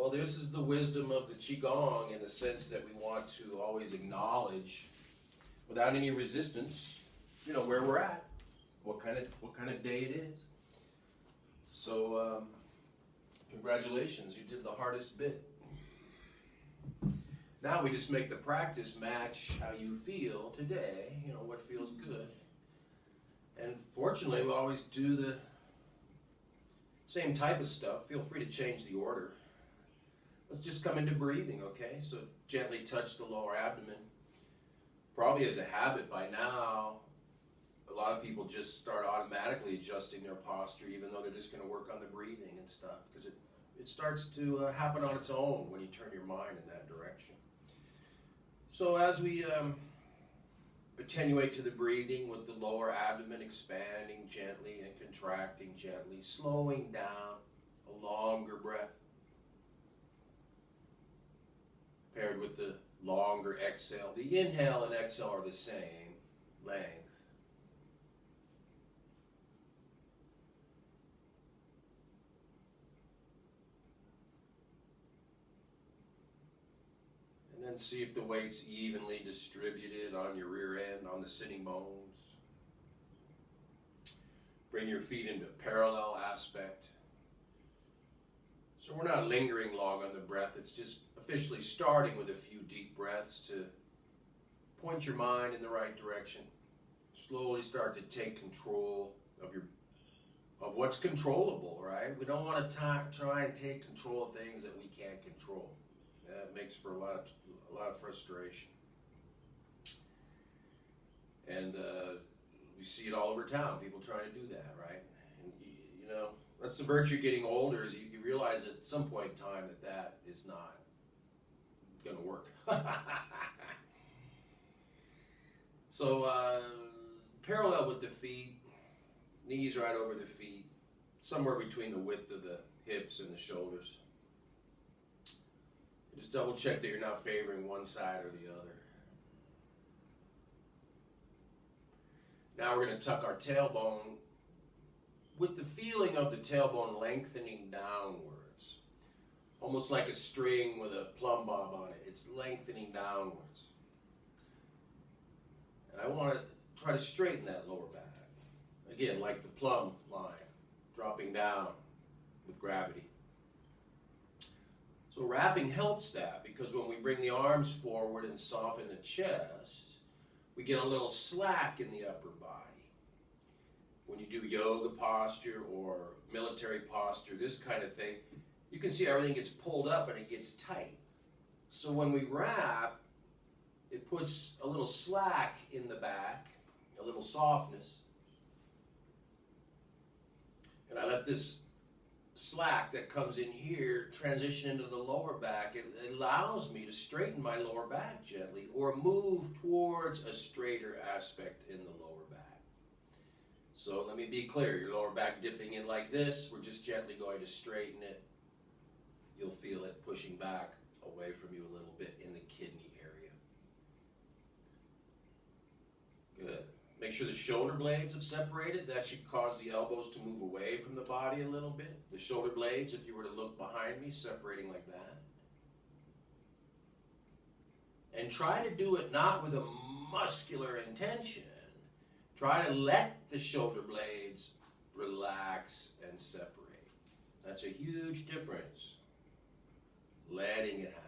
Well, this is the wisdom of the Qigong in the sense that we want to always acknowledge, without any resistance, you know, where we're at, what kind of day it is. So, congratulations, you did the hardest bit. Now we just make the practice match how you feel today, you know, what feels good. And fortunately, we always do the same type of stuff. Feel free to change the order. Let's just come into breathing, okay? So gently touch the lower abdomen. Probably as a habit by now, a lot of people just start automatically adjusting their posture, even though they're just going to work on the breathing and stuff, because it starts to happen on its own when you turn your mind in that direction. So as we attenuate to the breathing with the lower abdomen expanding gently and contracting gently, slowing down, a longer breath paired with the longer exhale. The inhale and exhale are the same length. And then see if the weight's evenly distributed on your rear end, on the sitting bones. Bring your feet into parallel aspect. So we're not lingering long on the breath. It's just officially starting with a few deep breaths to point your mind in the right direction. Slowly start to take control of what's controllable, right? We don't want to try and take control of things that we can't control. That makes for a lot of frustration. And we see it all over town, people trying to do that, right? And you know, that's the virtue of getting older, is you realize at some point in time that is not going to work. So parallel with the feet, knees right over the feet, somewhere between the width of the hips and the shoulders. Just double check that you're not favoring one side or the other. Now we're going to tuck our tailbone with the feeling of the tailbone lengthening downwards. Almost like a string with a plumb bob on it. It's lengthening downwards. And I want to try to straighten that lower back. Again, like the plumb line, dropping down with gravity. So wrapping helps that, because when we bring the arms forward and soften the chest, we get a little slack in the upper body. When you do yoga posture or military posture, this kind of thing, you can see everything gets pulled up and it gets tight. So when we wrap, it puts a little slack in the back, a little softness. And I let this slack that comes in here transition into the lower back. It allows me to straighten my lower back gently, or move towards a straighter aspect in the lower back. So let me be clear, your lower back dipping in like this, we're just gently going to straighten it. You'll feel it pushing back away from you a little bit in the kidney area. Good. Make sure the shoulder blades have separated. That should cause the elbows to move away from the body a little bit. The shoulder blades, if you were to look behind me, separating like that. And try to do it not with a muscular intention. Try to let the shoulder blades relax and separate. That's a huge difference. Letting it happen.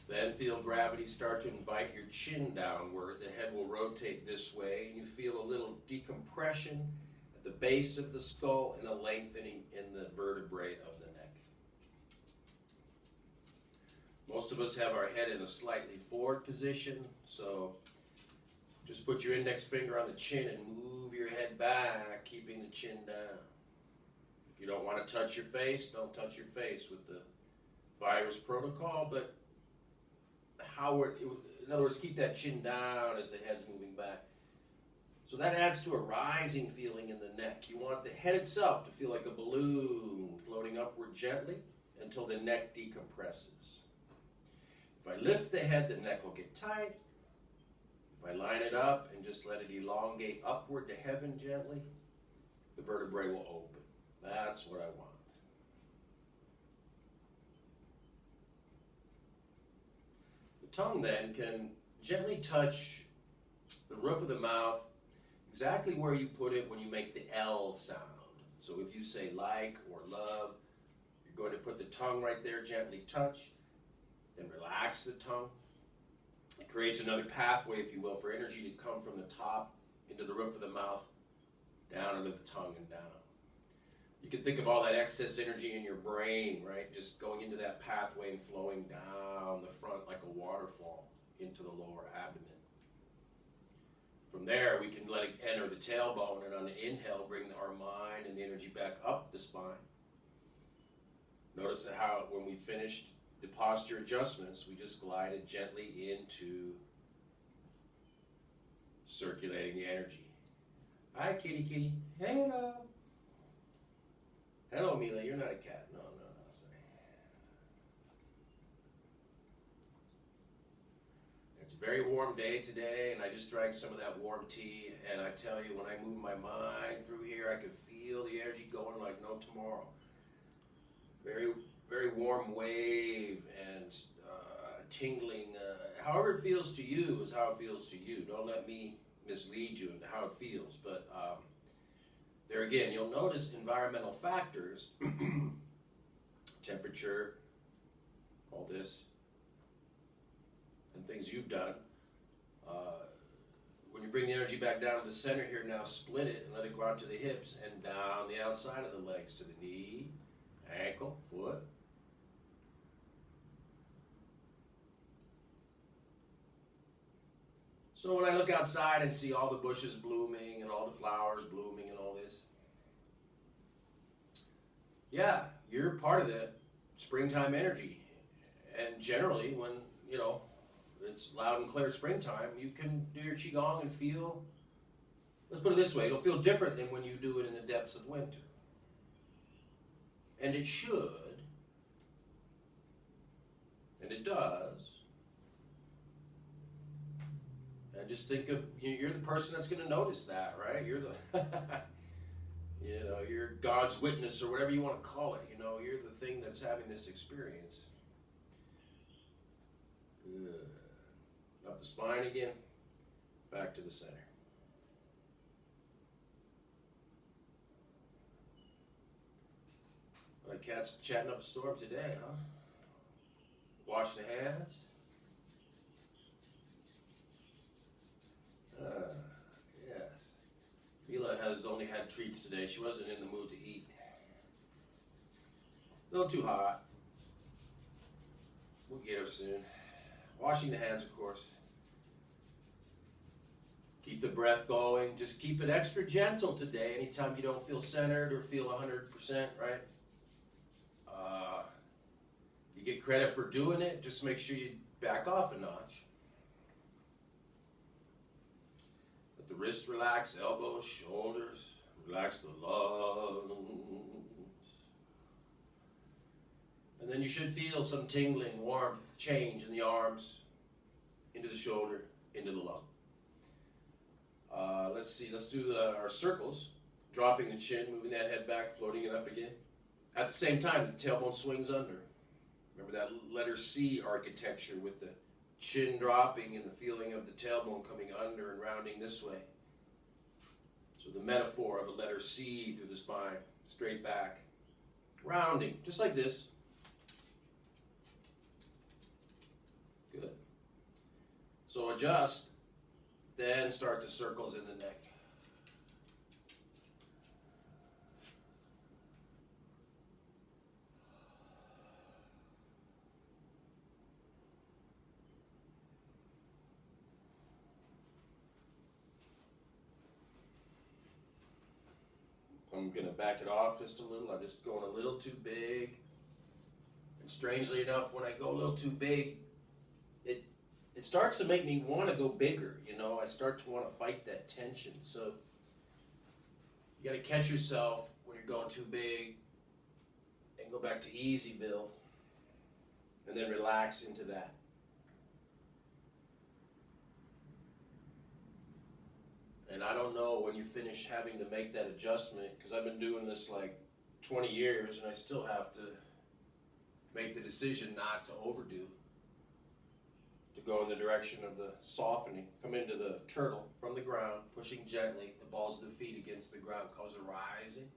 Then feel gravity start to invite your chin downward. The head will rotate this way, and you feel a little decompression at the base of the skull and a lengthening in the vertebrae of the neck. Most of us have our head in a slightly forward position, so just put your index finger on the chin and move your head back, keeping the chin down. If you don't want to touch your face, don't touch your face with the virus protocol, but in other words, keep that chin down as the head's moving back. So that adds to a rising feeling in the neck. You want the head itself to feel like a balloon floating upward gently until the neck decompresses. If I lift the head, the neck will get tight. If I line it up and just let it elongate upward to heaven gently, the vertebrae will open. That's what I want. The tongue then can gently touch the roof of the mouth exactly where you put it when you make the L sound. So if you say like or love, you're going to put the tongue right there, gently touch, then relax the tongue. It creates another pathway, if you will, for energy to come from the top into the roof of the mouth, down into the tongue and down. You can think of all that excess energy in your brain, right? Just going into that pathway and flowing down the front like a waterfall into the lower abdomen. From there, we can let it enter the tailbone, and on the inhale, bring our mind and the energy back up the spine. Notice how when we finished the posture adjustments, we just glided gently into circulating the energy. Hi, kitty, kitty. Hello. Hello, Mila. You're not a cat. No, sorry. It's a very warm day today, and I just drank some of that warm tea, and I tell you, when I move my mind through here, I could feel the energy going like no tomorrow. Very, very warm wave and tingling. However it feels to you is how it feels to you. Don't let me mislead you into how it feels. But there again, you'll notice environmental factors, temperature, all this, and things you've done. When you bring the energy back down to the center here, now split it and let it go out to the hips and down the outside of the legs to the knee, ankle, foot. So when I look outside and see all the bushes blooming and all the flowers blooming and all this, yeah, you're part of that springtime energy. And generally, when, you know, it's loud and clear springtime, you can do your Qigong and feel, let's put it this way, it'll feel different than when you do it in the depths of winter. And it should, and it does. And just think of, you're the person that's going to notice that, right? You're the, you know, you're God's witness or whatever you want to call it. You know, you're the thing that's having this experience. Good. Up the spine again, back to the center. The cat's chatting up a storm today, huh? Wash the hands. Yes. Mila has only had treats today. She wasn't in the mood to eat. A little too hot. We'll get her soon. Washing the hands, of course. Keep the breath going. Just keep it extra gentle today. Anytime you don't feel centered or feel 100%, right? You get credit for doing it. Just make sure you back off a notch. Let the wrist relax, elbows, shoulders. Relax the lungs. And then you should feel some tingling, warmth, change in the arms, into the shoulder, into the lung. Let's see, let's do our circles. Dropping the chin, moving that head back, floating it up again. At the same time, the tailbone swings under. Remember that letter C architecture with the chin dropping and the feeling of the tailbone coming under and rounding this way. So the metaphor of a letter C through the spine, straight back, rounding, just like this. Good. So adjust, then start the circles in the neck. I'm going to back it off just a little. I'm just going a little too big. And strangely enough, when I go a little too big, it starts to make me want to go bigger, you know. I start to want to fight that tension. So you got to catch yourself when you're going too big and go back to Easyville and then relax into that. And I don't know when you finish having to make that adjustment, because I've been doing this like 20 years and I still have to make the decision not to overdo, to go in the direction of the softening. Come into the turtle from the ground, pushing gently, the balls of the feet against the ground, cause a rising,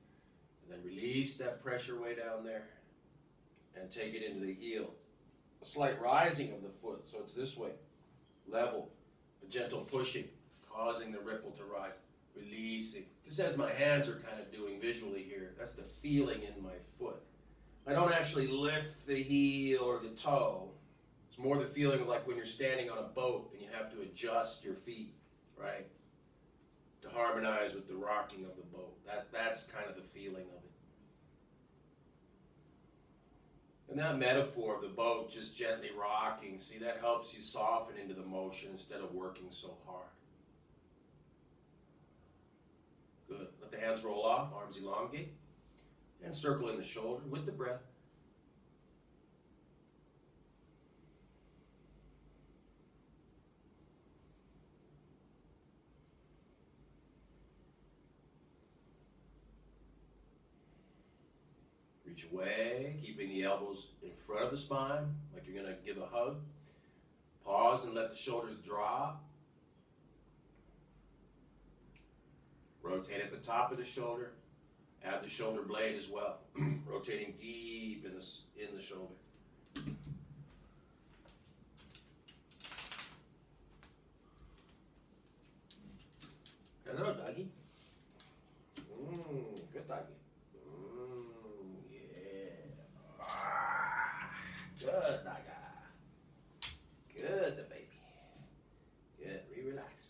and then release that pressure way down there and take it into the heel. A slight rising of the foot, so it's this way, level, a gentle pushing, causing the ripple to rise, releasing. Just as my hands are kind of doing visually here, that's the feeling in my foot. I don't actually lift the heel or the toe. It's more the feeling of like when you're standing on a boat and you have to adjust your feet, right? To harmonize with the rocking of the boat. That's kind of the feeling of it. And that metaphor of the boat just gently rocking, see, that helps you soften into the motion instead of working so hard. Good. Let the hands roll off, arms elongate, and circle in the shoulder with the breath. Reach away, keeping the elbows in front of the spine, like you're going to give a hug. Pause and let the shoulders drop. Rotate at the top of the shoulder. Add the shoulder blade as well. Rotating deep in the shoulder. Hello, doggy. Good doggy. Good, Naga. Good, the baby. Good, relax.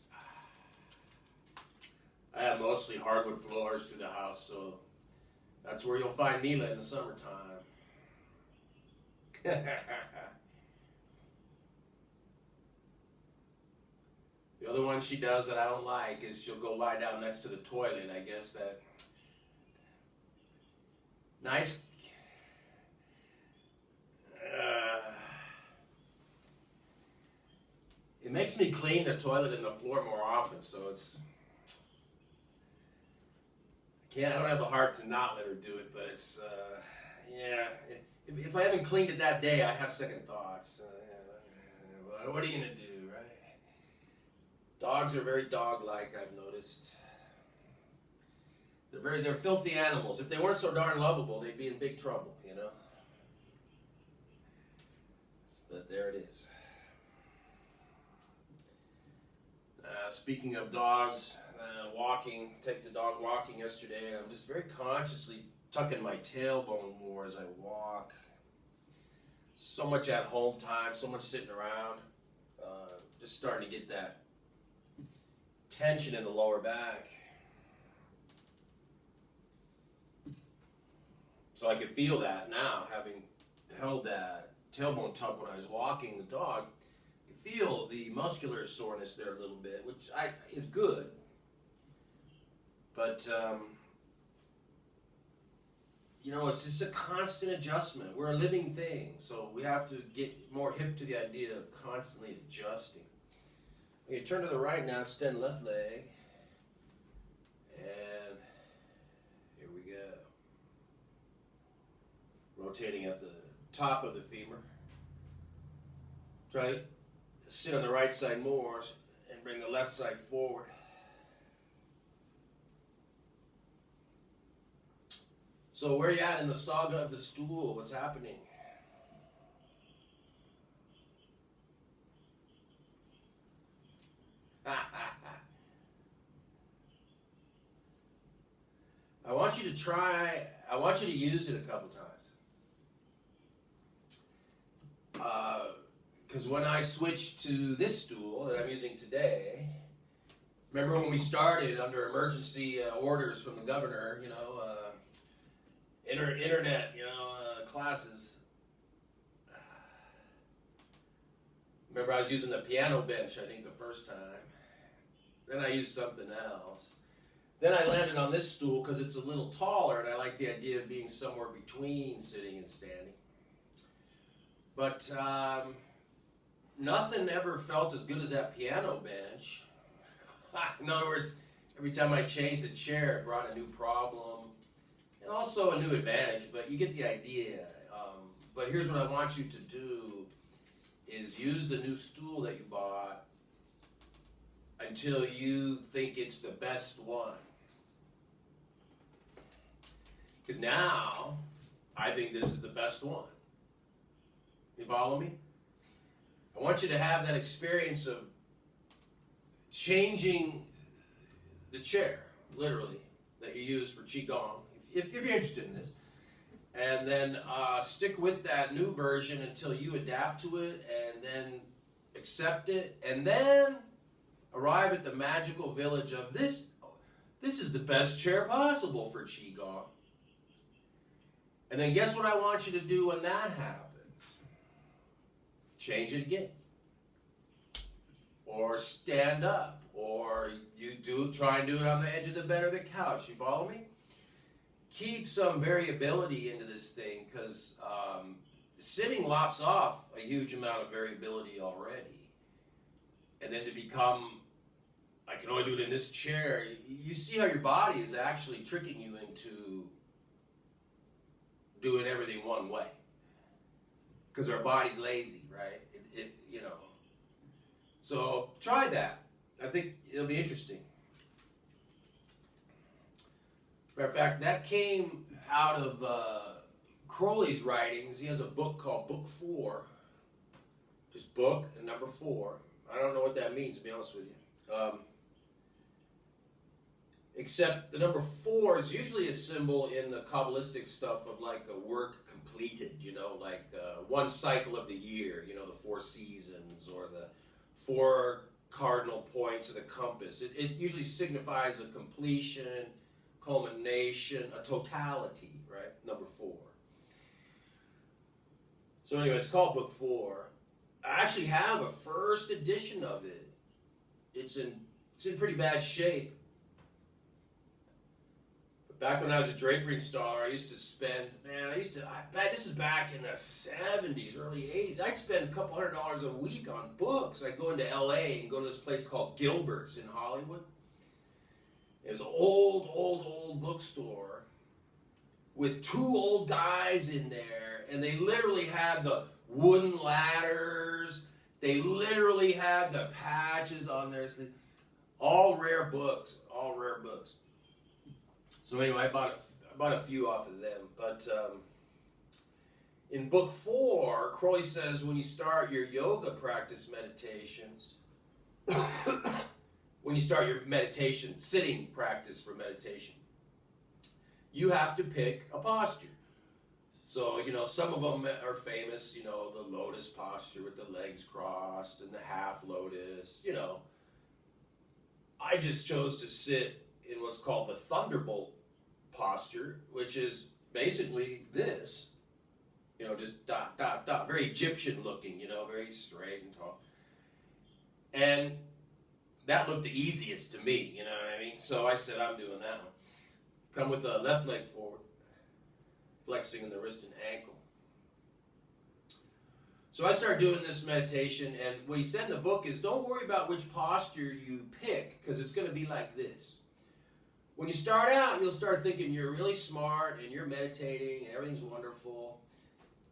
I have mostly hardwood floors through the house, so that's where you'll find Mila in the summertime. The other one she does that I don't like is she'll go lie down next to the toilet. I guess that nice. It makes me clean the toilet and the floor more often, so I don't have the heart to not let her do it, but it's, yeah. If I haven't cleaned it that day, I have second thoughts. What are you going to do, right? Dogs are very dog-like, I've noticed. They're filthy animals. If they weren't so darn lovable, they'd be in big trouble, you know? But there it is. Speaking of dogs, take the dog walking yesterday. I'm just very consciously tucking my tailbone more as I walk. So much at home time, so much sitting around. Just starting to get that tension in the lower back. So I could feel that now, having held that tailbone tuck when I was walking the dog. Feel the muscular soreness there a little bit, which is good, but you know, it's just a constant adjustment. We're a living thing, so we have to get more hip to the idea of constantly adjusting. Okay, turn to the right now, extend left leg, and here we go. Rotating at the top of the femur. Try to sit on the right side more and bring the left side forward. So where are you at in the saga of the stool? What's happening? I want you to use it a couple times. Because when I switched to this stool that I'm using today, remember when we started under emergency orders from the governor, you know, internet, you know, classes. Remember I was using the piano bench, I think, the first time. Then I used something else. Then I landed on this stool because it's a little taller and I like the idea of being somewhere between sitting and standing. But nothing ever felt as good as that piano bench. In other words, every time I changed the chair, it brought a new problem and also a new advantage, but you get the idea. But here's what I want you to do is use the new stool that you bought until you think it's the best one. Because now, I think this is the best one. You follow me? I want you to have that experience of changing the chair, literally, that you use for Qigong, if you're interested in this. And then stick with that new version until you adapt to it, and then accept it, and then arrive at the magical village of this is the best chair possible for Qigong. And then guess what I want you to do when that happens? Change it again. Or stand up. Or you try and do it on the edge of the bed or the couch. You follow me? Keep some variability into this thing, because sitting lops off a huge amount of variability already. And then to become, I can only do it in this chair, you see how your body is actually tricking you into doing everything one way. Because our body's lazy, right? You know. So try that. I think it'll be interesting. Matter of fact, that came out of Crowley's writings. He has a book called Book 4. Just book and number 4. I don't know what that means, to be honest with you. Except the number 4 is usually a symbol in the Kabbalistic stuff of like a work completed, you know, like one cycle of the year, you know, the 4 seasons or the 4 cardinal points of the compass. It usually signifies a completion, culmination, a totality, right? Number 4. So anyway, it's called Book 4. I actually have a first edition of it. It's in pretty bad shape. But back when I was a drapery installer, I used to spend, this is back in the 70s, early 80s. I'd spend a couple $100 a week on books. I'd go into LA and go to this place called Gilbert's in Hollywood. It was an old bookstore with 2 old guys in there, and they literally had the wooden ladders. They literally had the patches on their sleeve. All rare books. So anyway, I bought a few off of them. But in Book 4, Crowley says when you start your yoga practice meditations, when you start your meditation, sitting practice for meditation, you have to pick a posture. So, you know, some of them are famous, you know, the lotus posture with the legs crossed and the half lotus, you know. I just chose to sit in what's called the thunderbolt posture, which is basically this, you know, just dot, dot, dot, very Egyptian looking, you know, very straight and tall. And that looked the easiest to me, you know what I mean? So I said, I'm doing that one. Come with the left leg forward, flexing in the wrist and ankle. So I started doing this meditation, and what he said in the book is, don't worry about which posture you pick, because it's going to be like this. When you start out, you'll start thinking you're really smart, and you're meditating, and everything's wonderful.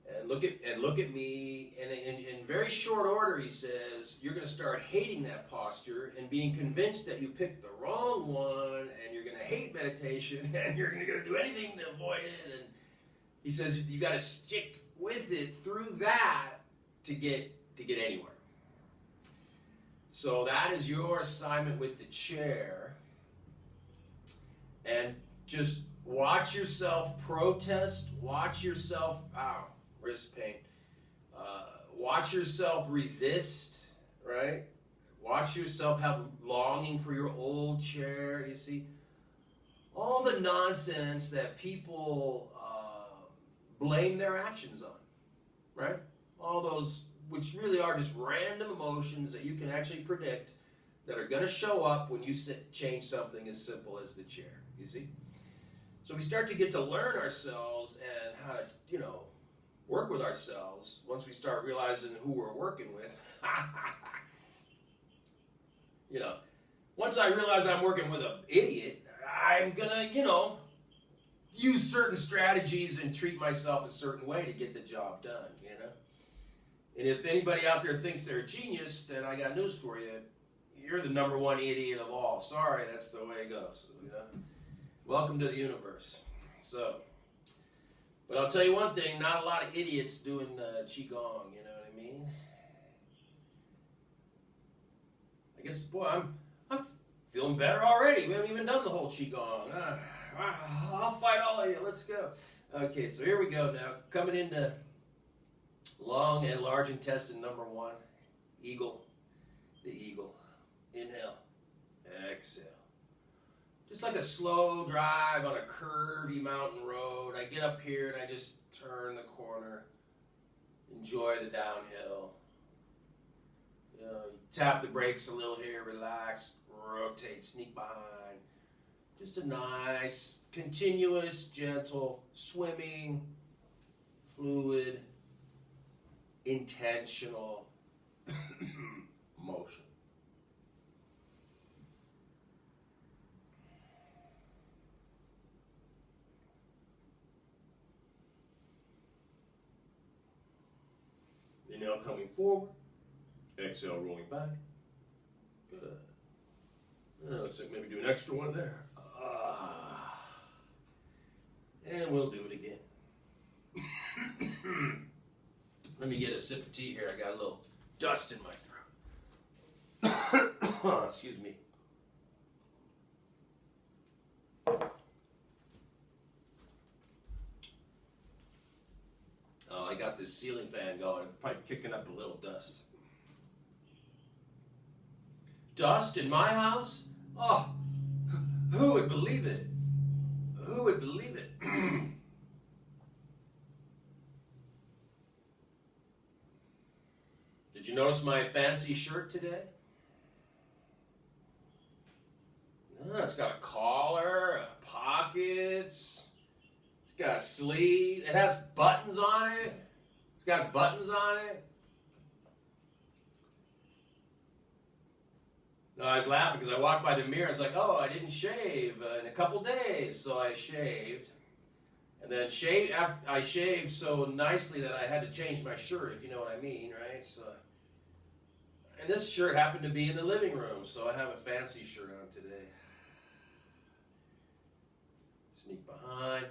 And look at me, and in very short order, he says, you're going to start hating that posture and being convinced that you picked the wrong one, and you're going to hate meditation, and you're going to do anything to avoid it. And he says you got to stick with it through that to get anywhere. So that is your assignment with the chair, and just watch yourself protest, watch yourself, wrist pain. Watch yourself resist, right? Watch yourself have longing for your old chair, you see. All the nonsense that people blame their actions on, right? All those, which really are just random emotions that you can actually predict that are going to show up when you change something as simple as the chair, you see. So we start to get to learn ourselves and how to, you know, work with ourselves once we start realizing who we're working with. You know, once I realize I'm working with an idiot, I'm gonna, use certain strategies and treat myself a certain way to get the job done, And if anybody out there thinks they're a genius, then I got news for you. You're the #1 idiot of all. Sorry, that's the way it goes, Welcome to the universe. So, but I'll tell you one thing, not a lot of idiots doing Qigong, you know what I mean? I guess, boy, I'm feeling better already. We haven't even done the whole Qigong. I'll fight all of you. Let's go. Okay, so here we go now. Coming into long and large intestine #1. Eagle. The eagle. Inhale. Exhale. Just like a slow drive on a curvy mountain road. I get up here and I just turn the corner. Enjoy the downhill. You tap the brakes a little here, relax, rotate, sneak behind. Just a nice, continuous, gentle, swimming, fluid, intentional motion. Inhale coming forward. Exhale rolling back. Good. Looks like maybe do an extra one there. And we'll do it again. Let me get a sip of tea here. I got a little dust in my throat. Excuse me. Oh, I got this ceiling fan going. Probably kicking up a little dust. Dust in my house? Oh, who would believe it? Who would believe it? Did you notice my fancy shirt today? It's got a collar, pockets, it's got a sleeve, it has buttons on it. It's got buttons on it. No, I was laughing because I walked by the mirror. I was like, oh, I didn't shave in a couple days. So I shaved. And then I shaved so nicely that I had to change my shirt, if you know what I mean, right? So, and this shirt happened to be in the living room, so I have a fancy shirt on today. Sneak behind.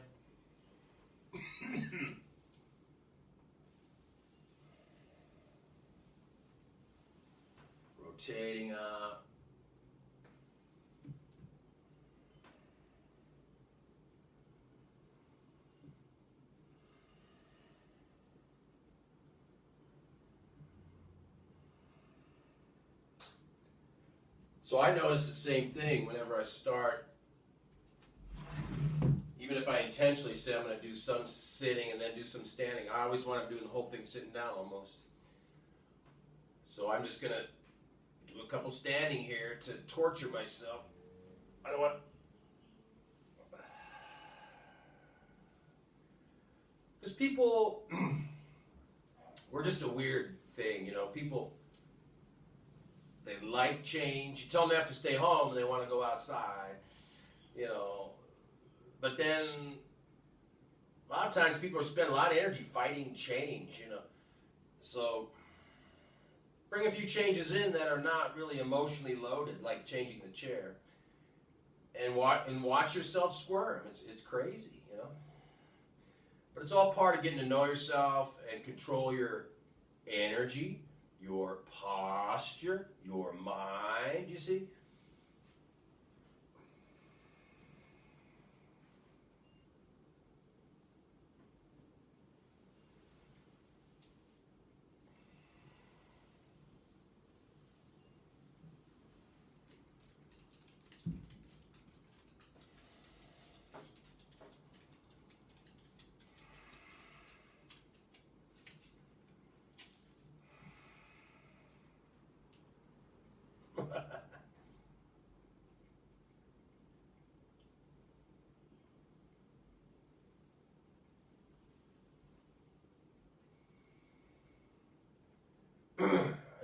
Rotating up. So I notice the same thing whenever I start. Even if I intentionally say I'm going to do some sitting and then do some standing, I always want to do the whole thing sitting down almost. So I'm just going to do a couple standing here to torture myself. I don't want... Because people... we're just a weird thing, People... They like change. You tell them they have to stay home and they want to go outside, But then a lot of times people spend a lot of energy fighting change, So bring a few changes in that are not really emotionally loaded, like changing the chair, and watch yourself squirm. It's crazy, But it's all part of getting to know yourself and control your energy, your posture, your mind, you see?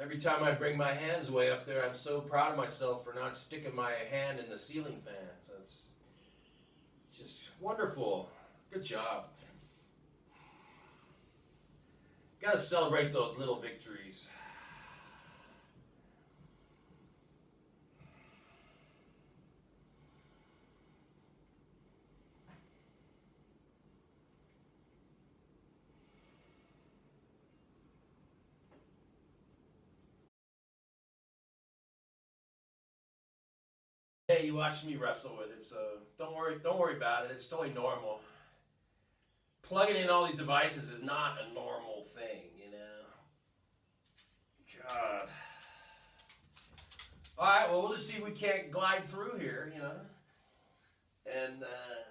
Every time I bring my hands way up there, I'm so proud of myself for not sticking my hand in the ceiling fan. So it's just wonderful. Good job. Gotta celebrate those little victories. Hey, you watched me wrestle with it, so don't worry about it. It's totally normal. Plugging in all these devices is not a normal thing, you know. God. All right, well, we'll just see if we can't glide through here, you know, and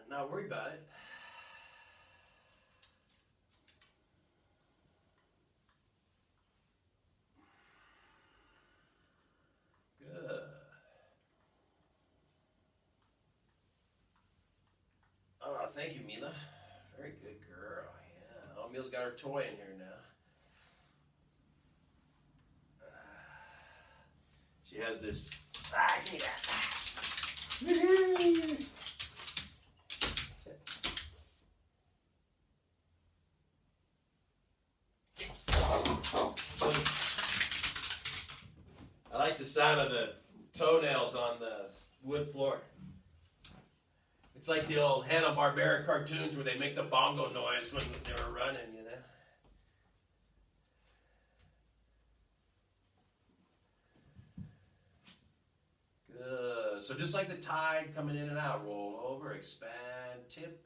not worry about it. Good. Oh, thank you, Mila. Very good girl. Yeah. Oh, Mila's got her toy in here now. She has this. Give me that. I like the sound of the toenails on the wood floor. It's like the old Hanna-Barbera cartoons where they make the bongo noise when they were running, you know. Good. So just like the tide coming in and out, roll over, expand, tip.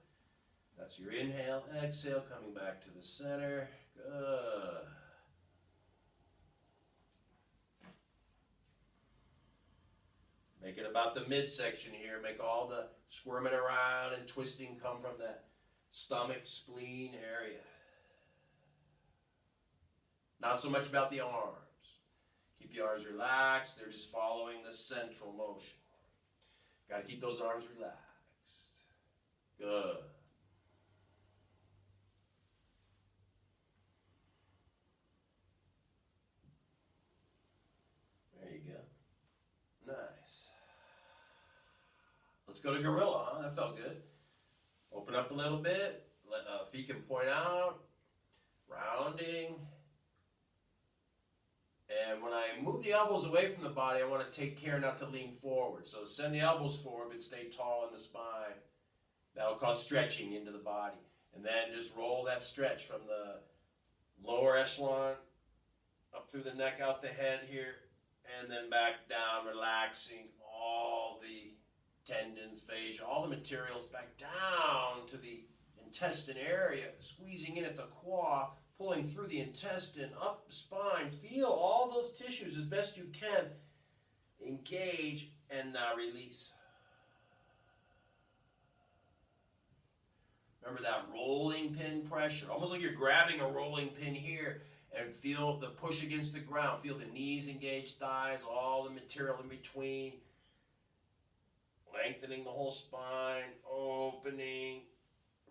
That's your inhale, exhale, coming back to the center. Good. Make it about the midsection here. Make all the squirming around and twisting come from that stomach, spleen area. Not so much about the arms. Keep the arms relaxed. They're just following the central motion. Got to keep those arms relaxed. Good. There you go. Nice. Let's go to gorilla, huh? That felt good. Open up a little bit. Let, feet can point out. Rounding. And when I move the elbows away from the body, I want to take care not to lean forward. So send the elbows forward, but stay tall in the spine. That'll cause stretching into the body. And then just roll that stretch from the lower echelon up through the neck, out the head here, and then back down, relaxing all the tendons, fascia, all the materials back down to the intestine area, squeezing in at the quad, pulling through the intestine, up the spine. Feel all those tissues as best you can. Engage and now release. Remember that rolling pin pressure, almost like you're grabbing a rolling pin here, and feel the push against the ground. Feel the knees engage, thighs, all the material in between. Lengthening the whole spine, opening,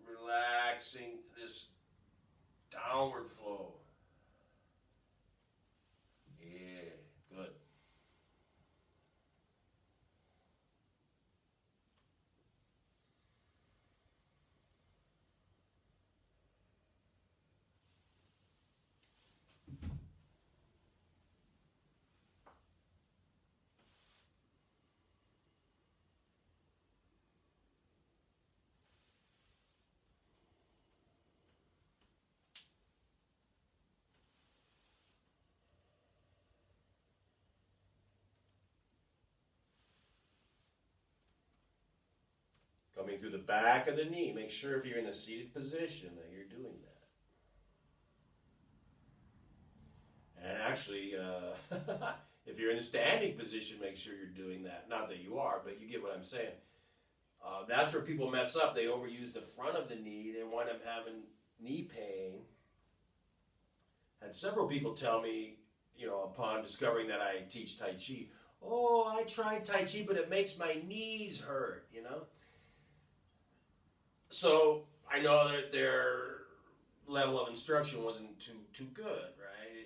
relaxing this downward flow. Yeah, good. Coming through the back of the knee. Make sure if you're in a seated position that you're doing that. And actually, if you're in a standing position, make sure you're doing that. Not that you are, but you get what I'm saying. That's where people mess up. They overuse the front of the knee. They wind up having knee pain. Had several people tell me, you know, upon discovering that I teach Tai Chi, oh, I tried Tai Chi, but it makes my knees hurt, you know. So I know that their level of instruction wasn't too good, right?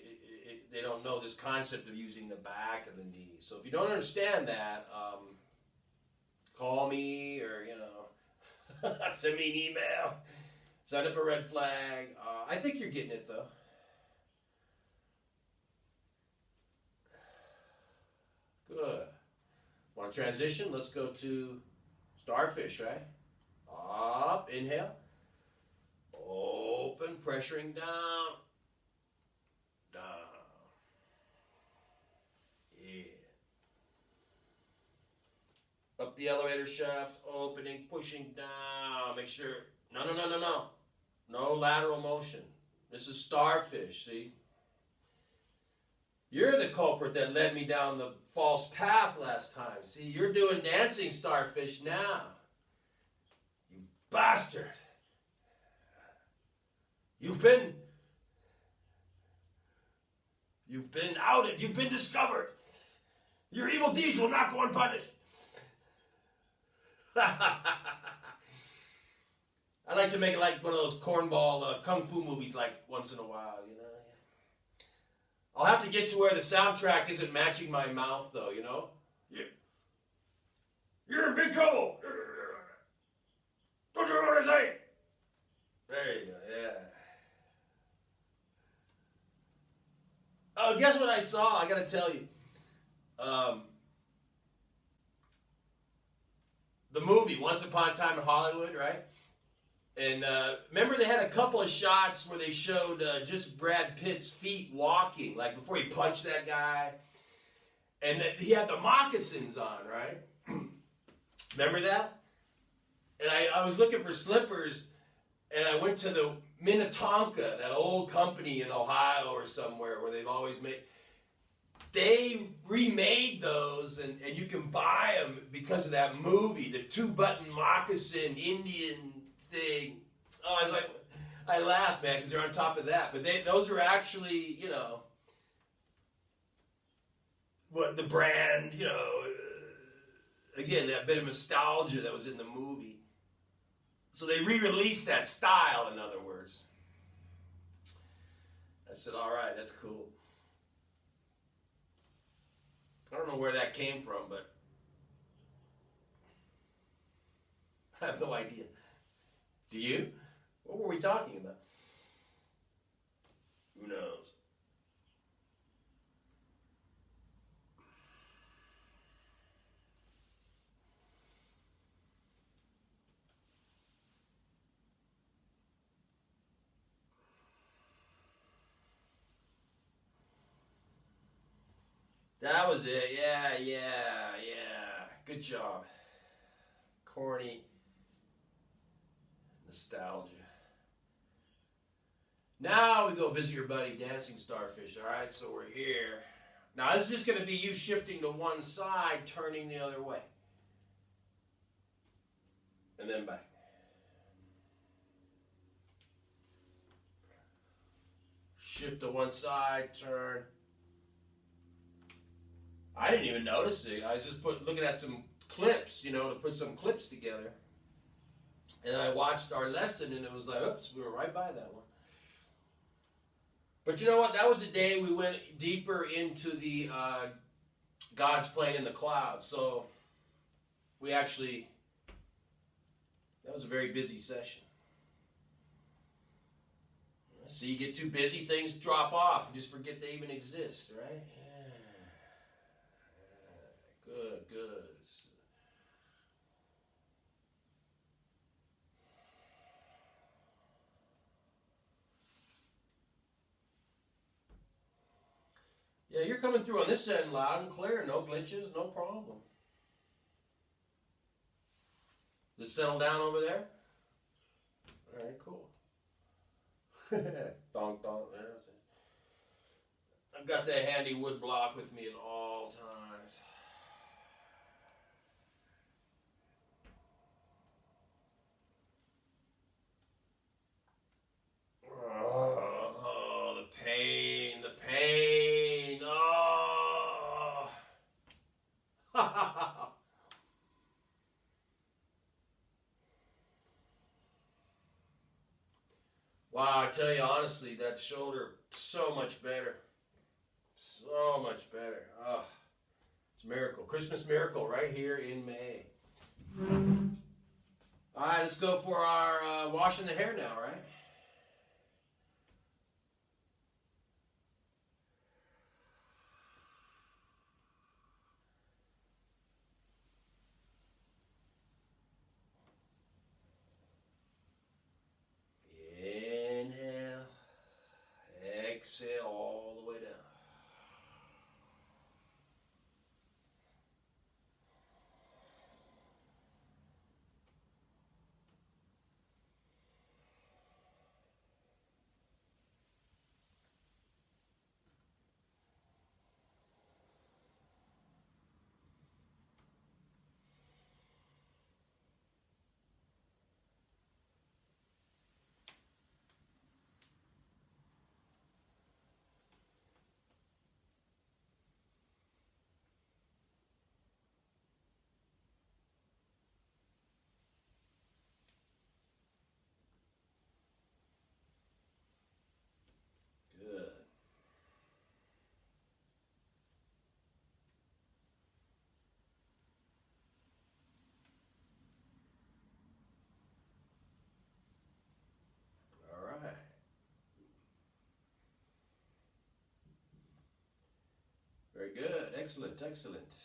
they don't know this concept of using the back of the knee. So if you don't understand that, call me or, send me an email, send up a red flag. I think you're getting it, though. Good. Want to transition? Let's go to starfish, right? Up, inhale. Open, pressuring down. Down. Yeah. Up the elevator shaft, opening, pushing down. Make sure, no. No lateral motion. This is starfish, see? You're the culprit that led me down the false path last time. See, you're doing dancing starfish now. You bastard. You've been outed. You've been discovered. Your evil deeds will not go unpunished. I like to make it like one of those cornball kung fu movies like once in a while, I'll have to get to where the soundtrack isn't matching my mouth, though, Yeah. You're in big trouble. Don't you know what I say? There you go, yeah. Oh, guess what I saw? I gotta tell you. The movie, Once Upon a Time in Hollywood, right? And remember they had a couple of shots where they showed just Brad Pitt's feet walking, like before he punched that guy. And he had the moccasins on, right? Remember that? And I was looking for slippers, and I went to the Minnetonka, that old company in Ohio or somewhere where they've always made... They remade those, and you can buy them because of that movie, the two-button moccasin Indian thing. Oh, I was like, I laugh, man, because they're on top of that. But those are actually, what the brand, again, that bit of nostalgia that was in the movie. So they re-released that style, in other words. I said, all right, that's cool. I don't know where that came from, but I have no idea. Do you? What were we talking about? Who knows? That was it. Yeah. Good job. Corny. Nostalgia. Now we go visit your buddy Dancing Starfish, alright? So we're here. Now this is just going to be you shifting to one side, turning the other way. And then back. Shift to one side, turn. I didn't even notice it. I was just looking at some clips, to put some clips together. And I watched our lesson, and it was like, oops, we were right by that one. But you know what? That was the day we went deeper into the God's plane in the clouds. So we actually, that was a very busy session. So you get too busy, things drop off. You just forget they even exist, right? Yeah. Good. Yeah, you're coming through on this end loud and clear. No glitches, no problem. Does it settle down over there? All right, cool. Donk, donk. I've got that handy wood block with me at all times. Oh, the pain. Oh. Wow, I tell you honestly, that shoulder, so much better. So much better. Oh, it's a miracle. Christmas miracle right here in May. All right, let's go for our washing the hair now, right? Inhale, exhale all the way down. Good. All right. Very good. Excellent, excellent.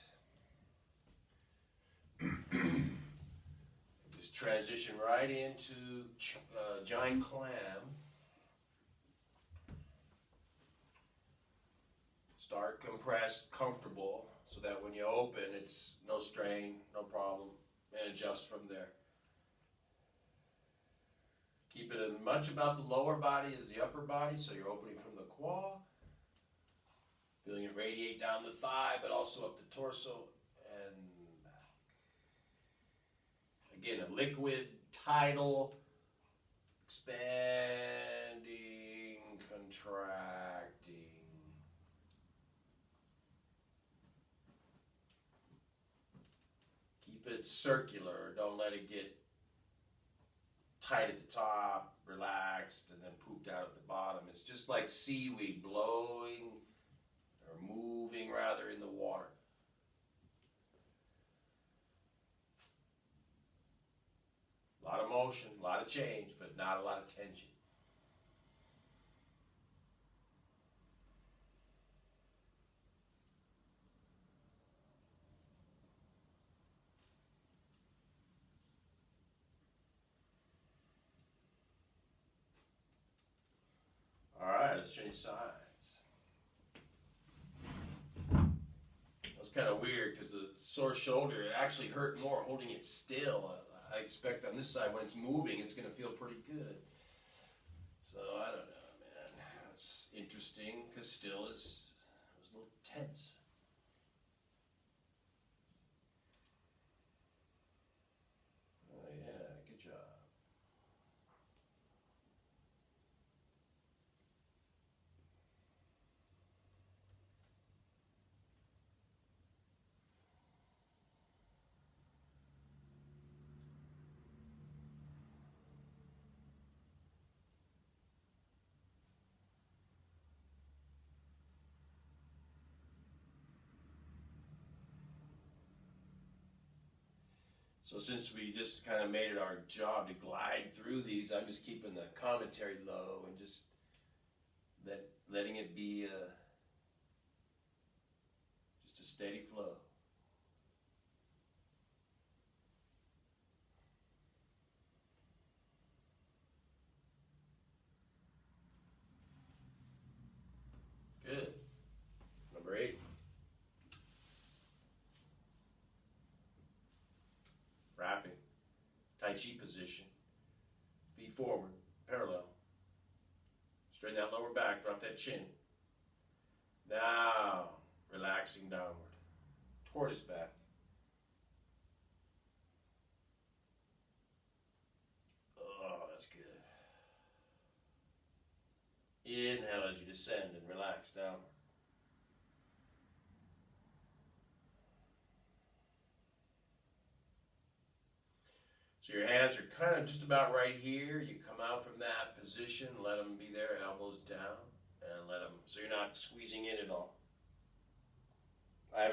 Just transition right into giant clam. Start compressed, comfortable, so that when you open, it's no strain, no problem, and adjust from there. Keep it as much about the lower body as the upper body, so you're opening from the quad, feeling it radiate down the thigh, but also up the torso, and again, a liquid, tidal, expanding, contracting. Keep it circular, don't let it get tight at the top, relaxed, and then pooped out at the bottom. It's just like seaweed blowing, or moving rather, in the water. A lot of motion, a lot of change, but not a lot of tension. All right, let's change sides. That was kind of weird because the sore shoulder, it actually hurt more holding it still. I expect on this side, when it's moving, it's going to feel pretty good. So I don't know, man. That's interesting because still it was a little tense. Oh yeah, good job. So since we just kind of made it our job to glide through these, I'm just keeping the commentary low and just letting it be just a steady flow. Good. Number 8. Wrapping. Tai Chi position. Feet forward, parallel. Straighten that lower back, drop that chin. Now, relaxing downward. Tortoise back. Oh, that's good. Inhale as you descend and relax downward. So your hands are kind of just about right here. You come out from that position, let them be there, elbows down, and let them, so you're not squeezing in at all.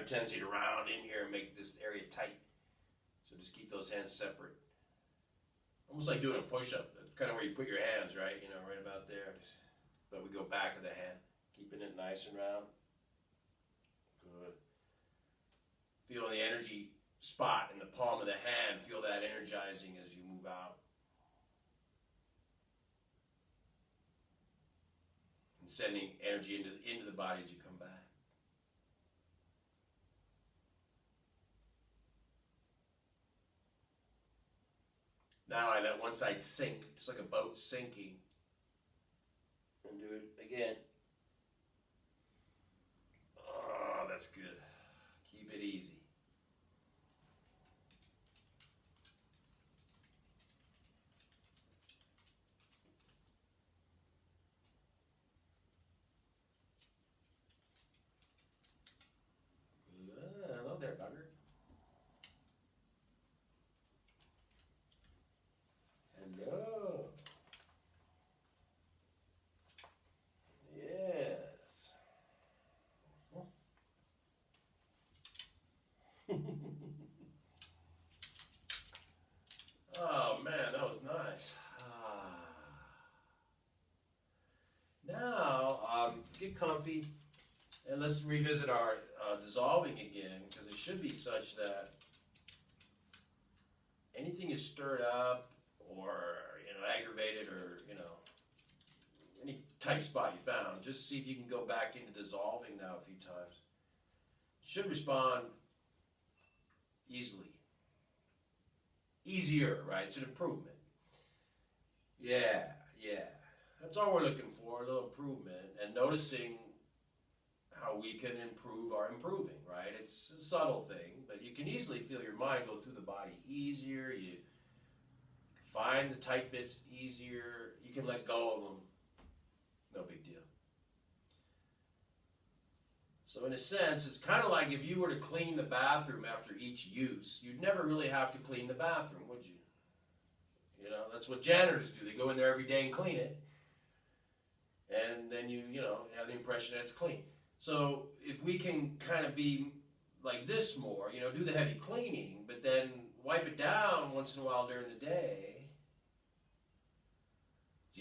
have a tendency to round in here and make this area tight. So just keep those hands separate. Almost like doing a push-up, kind of where you put your hands, right? You know, right about there. But we go back of the hand, keeping it nice and round. Good. Feel the energy spot in the palm of the hand. Feel that energizing as you move out. And sending energy into the body as you come back. Now I let one side sink, just like a boat sinking. And do it again. Oh, that's good. Keep it easy. Hello there, bugger. Hello. Yes. Oh man, that was nice. Now, get comfy and let's revisit our dissolving again, because it should be such that anything is stirred up or, you know, aggravated or, you know, any tight spot you found, just see if you can go back into dissolving now a few times. Should respond easily. Easier, right? It's an improvement. Yeah. That's all we're looking for, a little improvement, and noticing how we can improve our improving, right? It's a subtle thing, but you can easily feel your mind go through the body easier. You find the tight bits easier. You can let go of them. No big deal. So in a sense, it's kind of like if you were to clean the bathroom after each use, you'd never really have to clean the bathroom, would you? You know, that's what janitors do. They go in there every day and clean it. And then you have the impression that it's clean. So if we can kind of be like this more, you know, do the heavy cleaning, but then wipe it down once in a while during the day, it's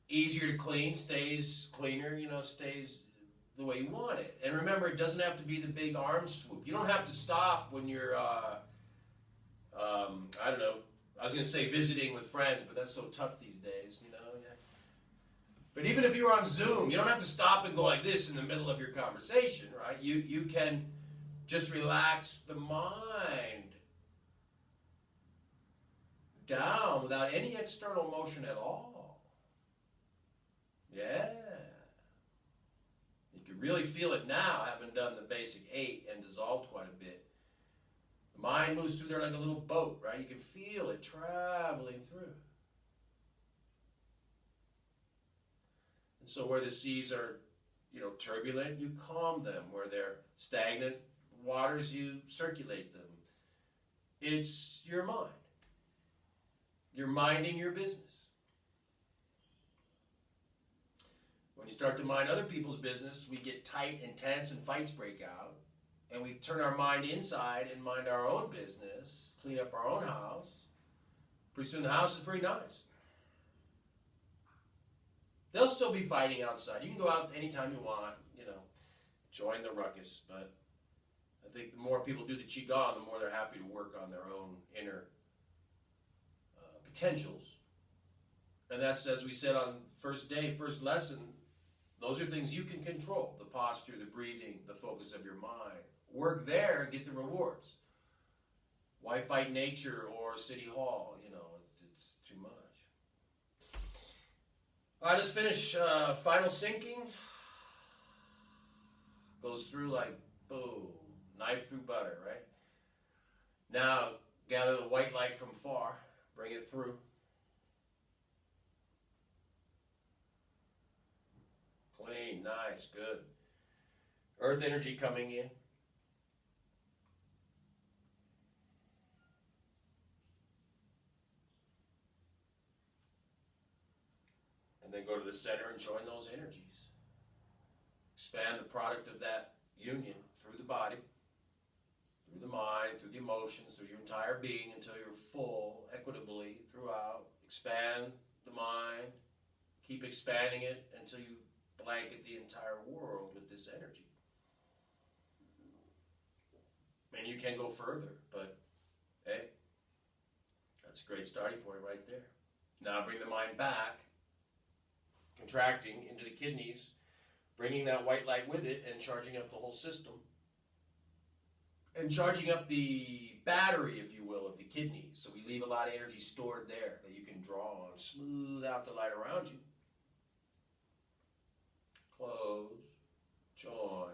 easier to clean, stays cleaner, you know, stays the way you want it. And remember, it doesn't have to be the big arm swoop. You don't have to stop when you're, I don't know, I was going to say visiting with friends, but that's so tough these days, you know. Yeah. But even if you're on Zoom, you don't have to stop and go like this in the middle of your conversation, right? You can just relax the mind down without any external motion at all. Yeah. You can really feel it now, having done the basic 8 and dissolved quite a bit. The mind moves through there like a little boat, right? You can feel it traveling through. And so where the seas are, you know, turbulent, you calm them. Where they're stagnant waters, you circulate them. It's your mind. You're minding your business. When you start to mind other people's business, we get tight and tense and fights break out. And we turn our mind inside and mind our own business, clean up our own house. Pretty soon the house is pretty nice. They'll still be fighting outside. You can go out anytime you want, you know, join the ruckus. But I think the more people do the Qigong, the more they're happy to work on their own inner potentials. And that's, as we said on first day, first lesson, those are things you can control. The posture, the breathing, the focus of your mind. Work there, get the rewards. Why fight nature or City Hall? You know, it's too much. All right, let's finish final sinking. Goes through like, boom, knife through butter, right? Now, gather the white light from far. Bring it through. Clean, nice, good. Earth energy coming in. And then go to the center and join those energies. Expand the product of that union through the body. mind, through the emotions, through your entire being until you're full, equitably throughout. Expand the mind. Keep expanding it until you blanket the entire world with this energy. And you can go further, but hey, that's a great starting point right there. Now bring the mind back, contracting into the kidneys, bringing that white light with it and charging up the whole system. And charging up the battery, if you will, of the kidneys. So we leave a lot of energy stored there that you can draw on. Smooth out the light around you. Close, join,